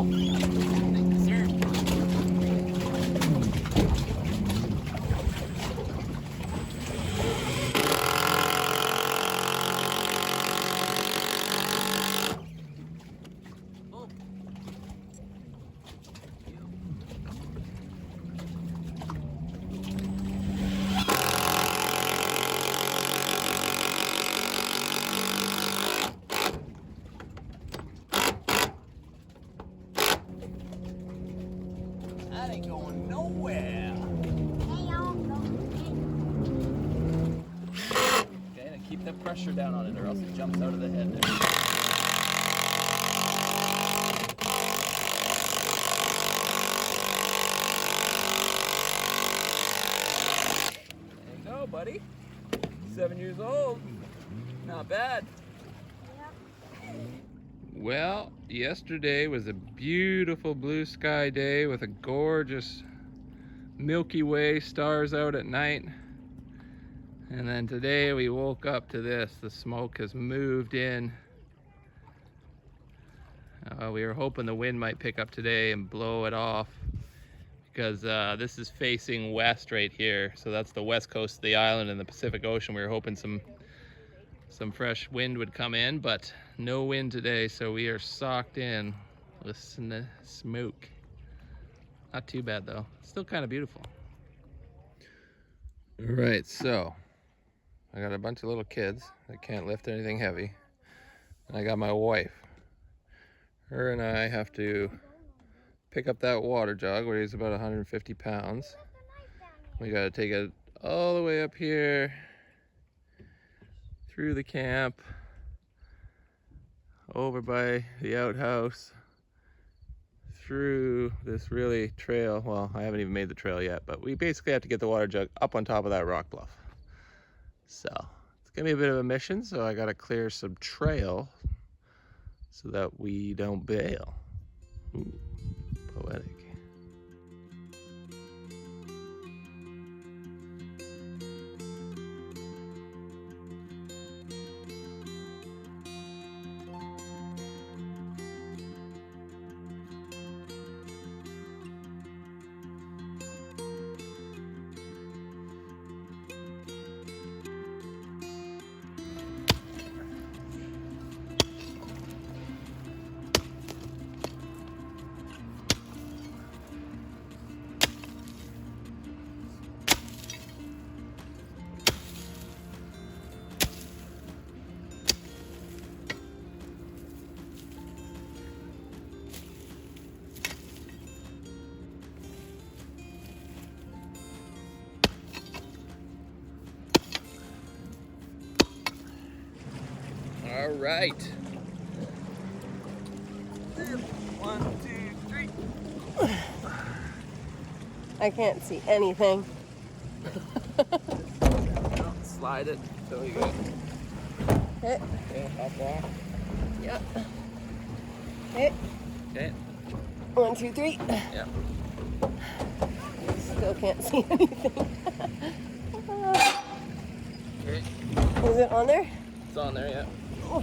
go. Thank you, sir. That ain't going nowhere. Okay, and keep the pressure down on it or else it jumps out of the head there. There you go, buddy. 7 years old. Not bad. Well, yesterday was a beautiful blue sky day with a gorgeous Milky Way, stars out at night. And then today we woke up to this. The smoke has moved in. We were hoping the wind might pick up today and blow it off because this is facing west right here. So that's the west coast of the island in the Pacific Ocean. We were hoping some fresh wind would come in, but no wind today, so we are socked in with smoke. Not too bad though, still kind of beautiful. All right, so I got a bunch of little kids that can't lift anything heavy, and I got my wife. Her and I have to pick up that water jug, weighs about 150 pounds. We got to take it all the way up here through the camp, over by the outhouse, through this really trail. Well, I haven't even made the trail yet, but we basically have to get the water jug up on top of that rock bluff. So it's gonna be a bit of a mission, so I gotta clear some trail so that we don't bail. Ooh, poetic. All right. 1, 2, 3. I can't see anything. Slide it till you get Hit. okay, hop off. Yep. Hit. Okay. 1, 2, 3. Yeah. Still can't see anything. Okay. Is it on there? It's on there, yeah. Oh.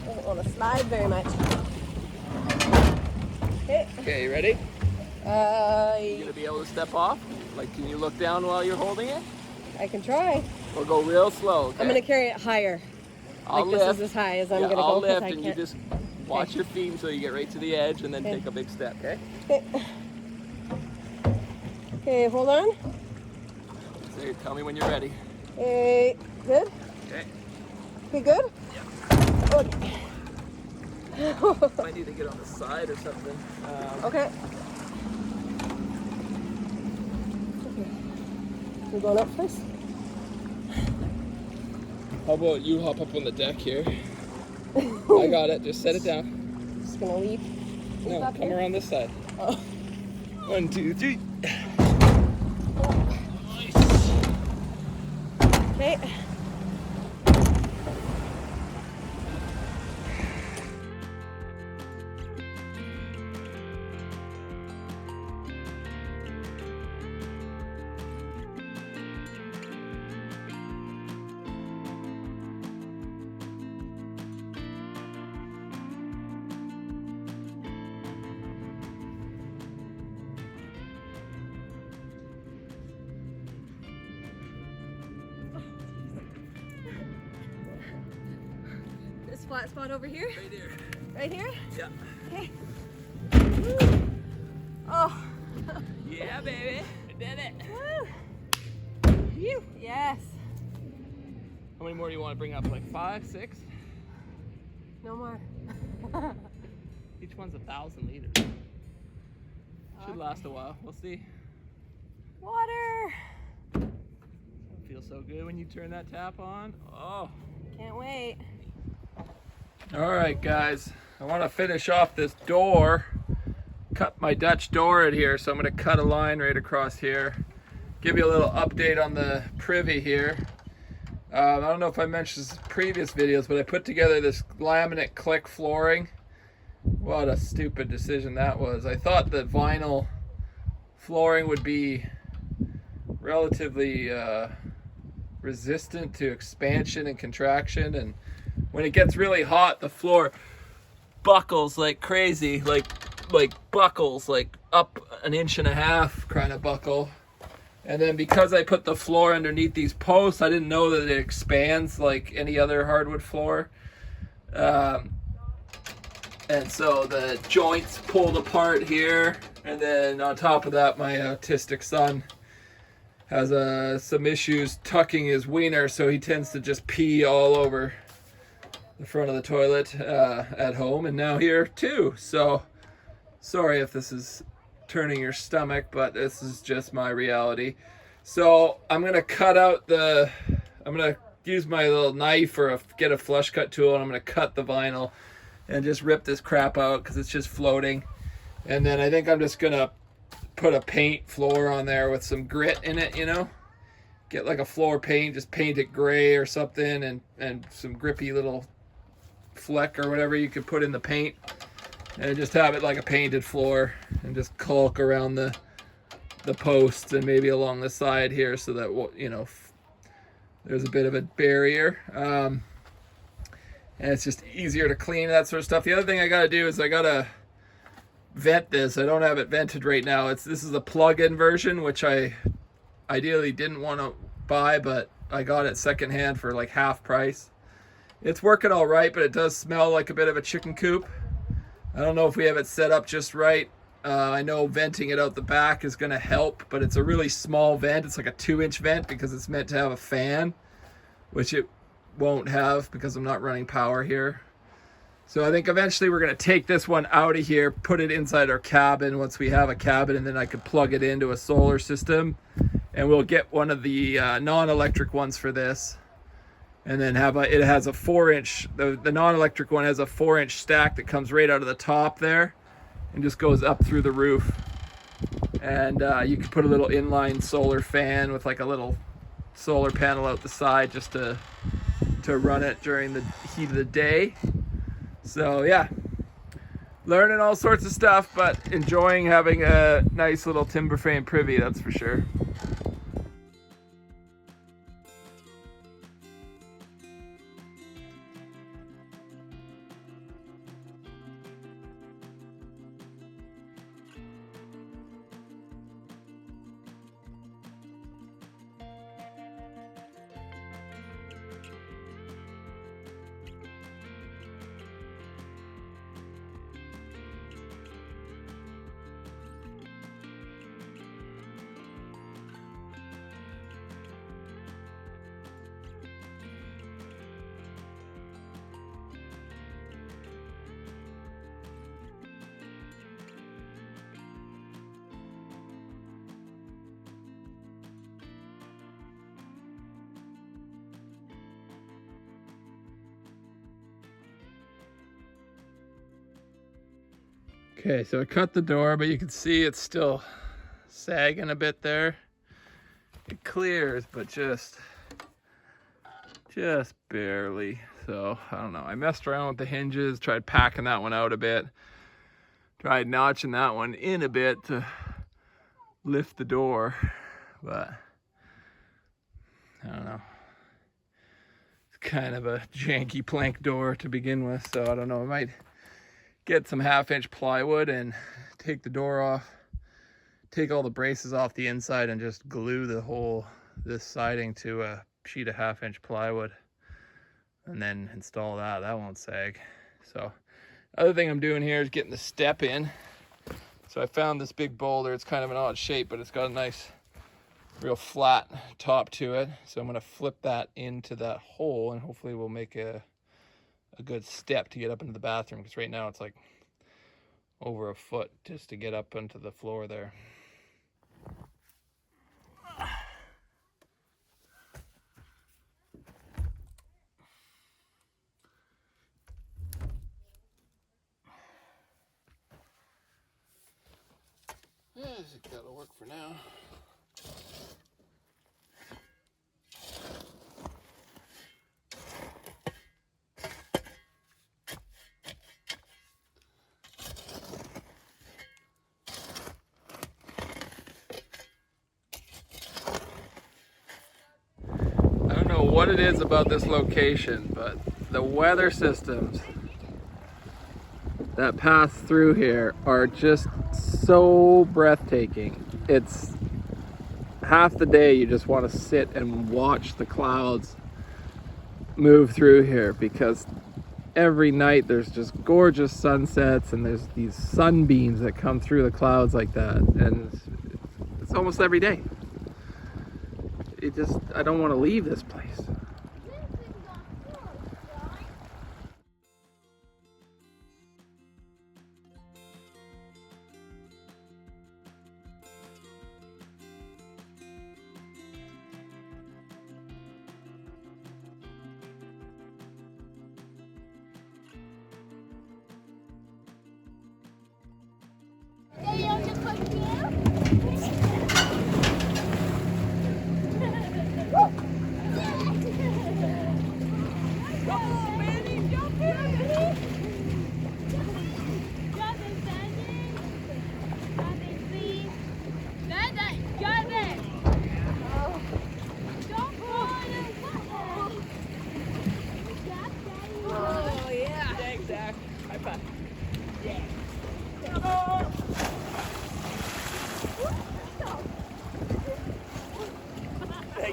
Doesn't want to slide very much. Hit. Okay, you ready? You I gonna be able to step off? Like, can you look down while you're holding it? can try. We'll go real slow, okay? I'm gonna carry it higher. I'll Like lift. this is as high as I'm Yeah, gonna I'll go because lift I and you can't. just watch your feet until you get right to the edge and then Okay. take a big step, okay? Okay, hold on. So tell me when you're ready. Hey, good? Okay. Okay, good? Yeah. Okay. Might need to get on the side or something. Okay. We're going up first? How about you hop up on the deck here? I got it. Just set it down. Just gonna leave. No, up come here? around this side. Oh. 1, 2, 3. Okay. flat spot over here? Right here. Right here? Yeah. Okay. Woo. Oh. Yeah, baby. I did it. Woo. Phew. Yes. How many more do you want to bring up? Like 5, 6? No more. Each one's 1,000 liters. Should last a while. We'll see. Water. It feels so good when you turn that tap on. Oh. Can't wait. All right, guys. I want to finish off this door. Cut my Dutch door in here, so I'm going to cut a line right across here. Give you a little update on the privy here. I don't know if I mentioned this in previous videos, but I put together this laminate click flooring. What a stupid decision that was. I thought the vinyl flooring would be relatively resistant to expansion and contraction, and when it gets really hot, the floor buckles like crazy, like buckles, like up 1.5 inches kind of buckle. And then because I put the floor underneath these posts, I didn't know that it expands like any other hardwood floor. And so the joints pulled apart here. And then on top of that, my autistic son has some issues tucking his wiener, so he tends to just pee all over the front of the toilet at home, and now here too. So sorry if this is turning your stomach, but this is just my reality. So I'm gonna cut out I'm gonna use my little knife or get a flush cut tool, and I'm gonna cut the vinyl and just rip this crap out because it's just floating. And then I think I'm just gonna put a paint floor on there with some grit in it, you know, get like a floor paint, just paint it gray or something, and some grippy little fleck or whatever you could put in the paint, and just have it like a painted floor, and just caulk around the posts and maybe along the side here, so that, you know, there's a bit of a barrier, and it's just easier to clean, that sort of stuff. The other thing I gotta do is I gotta vent this. I don't have it vented right now. This is a plug-in version, which I ideally didn't want to buy, but I got it secondhand for like half price. It's working all right, but it does smell like a bit of a chicken coop. I don't know if we have it set up just right. I know venting it out the back is going to help, but it's a really small vent. It's like a 2-inch vent because it's meant to have a fan, which it won't have because I'm not running power here. So I think eventually we're going to take this one out of here, put it inside our cabin once we have a cabin, and then I could plug it into a solar system, and we'll get one of the non-electric ones for this. And then it has a 4-inch, the non-electric one has a 4-inch stack that comes right out of the top there and just goes up through the roof. And you can put a little inline solar fan with like a little solar panel out the side just to run it during the heat of the day. So yeah, learning all sorts of stuff, but enjoying having a nice little timber frame privy, that's for sure. Okay, so I cut the door, but you can see it's still sagging a bit there. It clears, but just barely. So I don't know. I messed around with the hinges, tried packing that one out a bit, tried notching that one in a bit to lift the door, but I don't know. It's kind of a janky plank door to begin with, so I don't know. I might get some 1/2-inch plywood and take the door off, take all the braces off the inside, and just glue this siding to a sheet of 1/2-inch plywood. and then install that. That won't sag. So other thing I'm doing here is getting the step in. So I found this big boulder. It's kind of an odd shape, but it's got a nice, real flat top to it. So I'm gonna flip that into that hole, and hopefully we'll make a good step to get up into the bathroom, because right now it's like over a foot just to get up onto the floor there. That'll work for now. I don't know what it is about this location, but the weather systems that pass through here are just so breathtaking. It's half the day you just want to sit and watch the clouds move through here, because every night there's just gorgeous sunsets and there's these sunbeams that come through the clouds like that, and it's almost every day. I don't want to leave this place.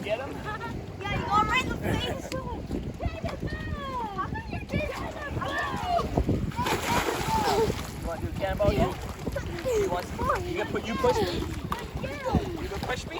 Get him? Yeah, you go right in the face. You want to do a cannonball yet? You push me? You gonna push me?